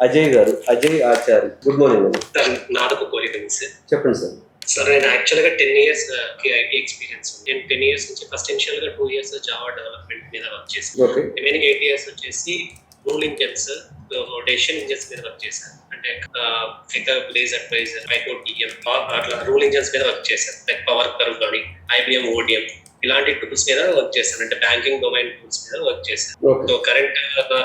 అజయ్ గారు, Ajay Achari. Good morning అండి. నాదొక కోరిక ఉంది సార్. చెప్పండి సార్. సార్ నేను యాక్చువల్గా 10 years ఐటీ ఎక్స్పీరియన్స్ ఉంది. నేను 10 years నుంచి ఫస్ట్ ఇనిషియల్గా 2 years జావా డెవలప్మెంట్ మీద వర్క్ చేశాను. ఓకే. రిమైనింగ్ 8 years వచ్చేసి రూల్ ఇంజన్స్, డెసిషన్ ఇంజన్స్ మీద వర్క్ చేశాను. అంటే బేస్ అడ్వైజర్, ఐఓటీఎం అట్లా రూల్ ఇంజన్స్ మీద వర్క్ చేశాను. లైక్ పవర్ కర్వ్ కానీ ఐబిఎం ఓడిఎం ఇలాంటి టూల్స్ మీద వర్క్ చేస్తాను. అంటే బ్యాంకింగ్ డొమైన్ టూల్స్ మీద వర్క్ చేస్తాను. సో కరెంట్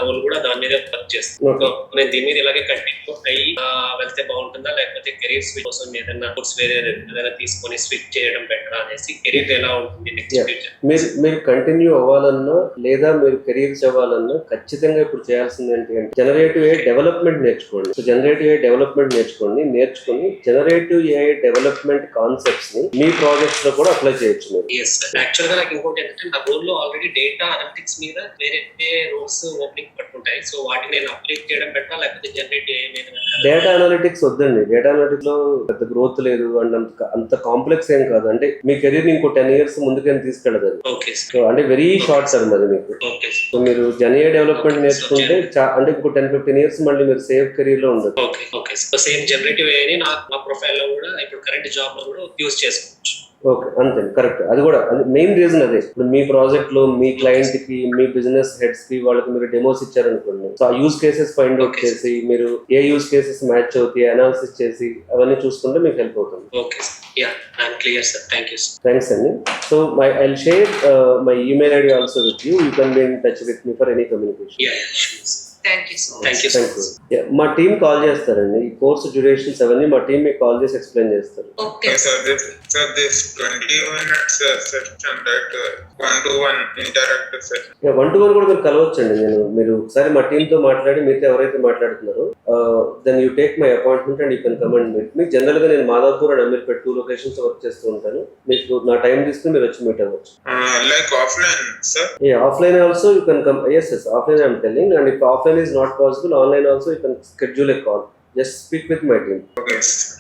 రోల్ కూడా దాని మీద వర్క్ చేస్తాను. సో నేను దీని మీద ఇలాగే కంటిన్యూ అయ్యి వెళ్తే బాగుంటుందా, లేకపోతే కెరీర్ స్విచ్ కోసం ఏదైనా కోర్స్ వేరే ఏదైనా తీసుకొని స్విచ్ చేయడం బెటర్ అనేసి, కెరీర్ ఎలా ఉంటుంది నెక్స్ట్ ఫ్యూచర్. మీరు కంటిన్యూ అవ్వాలన్నా లేదా మీరు కెరీర్స్ అవ్వాలన్నా ఖచ్చితంగా ఇప్పుడు చేయాల్సింది ఏంటి అంటే జనరేటివ్ ఏఐ డెవలప్మెంట్ నేర్చుకోండి. సో జనరేటివ్ ఏఐ డెవలప్మెంట్ నేర్చుకుని జనరేటివ్ ఏఐ డెవలప్మెంట్ కాన్సెప్ట్స్ ని మీ ప్రాజెక్ట్స్ లో కూడా అప్లై చేయొచ్చు మీరు. యాక్చువల్ గా నాకు ఇంకోటి ఏంటంటే నా రోల్ లో ఆల్రెడీ డేటా అనలిటిక్స్ మీద వేరే రోల్స్ ఓపెనింగ్ పట్టుకుంటాయి. సో వాటిని నేను అప్లై చేయడం పెట్టా, లేకపోతే జనరేట్ డేటా అనలిటిక్స్ వద్దండి. డేటా అనలిటిక్స్ లో పెద్ద గ్రోత్ లేదు అండ్ అంత కాంప్లెక్స్ ఏం కాదు. అంటే మీ కెరీర్ ఇంకో 10 years ముందుకని తీసుకెళ్ళదు. సో అంటే వెరీ షార్ట్ టర్మ్ అది మీకు. సో మీరు జనఏ డెవలప్మెంట్ నేర్చుకుంటే అంటే ఇంకో 10-15 years మళ్ళీ మీరు సేఫ్ కెరీర్ లో ఉండదు. సేమ్ జనరేటివ్ ఏఐ నా ప్రొఫైల్ లో కూడా ఇప్పుడు కరెంట్ జాబ్ లో కూడా యూజ్ చేసుకోవచ్చు. ఓకే, అంతే, కరెక్ట్. అది కూడా మెయిన్ రీజన్ అదే. ఇప్పుడు మీ ప్రాజెక్ట్ లో మీ క్లయింట్ కి, మీ బిజినెస్ హెడ్స్ కి వాళ్ళకి మీరు డెమోస్ ఇచ్చారనుకోండి. సో ఆ యూజ్ కేసెస్ ఫైండ్ అవుట్ చేసి మీరు ఏ యూజ్ కేసెస్ మ్యాచ్ అవుతాయి అనాలిసిస్ చేసి అవన్నీ చూసుకుంటే మీకు హెల్ప్ అవుతుంది. Okay sir, ya I'm clear sir. Thanks అండి. So I will share my email ID also with you. You can be in touch with me for any communication. Thank you. మా team call చేస్తారండి. ఈ course durations అవన్నీ మా team మీకు call చేసి explain చేస్తారు. Okay, sir. This 20 minutes session, that 1-to-1 interactive session. 1-to-1 కూడా మీరు కలవచ్చండి. మీరు ఒకసారి మా టీమ్ తో మాట్లాడి మీతో ఎవరైతే మాట్లాడుతున్నారో then you take my appointment and you can come and meet me. General గా నేను Madhapur and Ameerpet 2 locations work చేస్తూ ఉంటాను. మీకు నా టైం తీసుకుని మీరు వచ్చి మీట్ అవ్వచ్చు. Like offline, sir? Yeah, offline also you can come. Yes, offline I am telling, and if offline is not possible, online also you can schedule a call. Just speak with my team. Okay.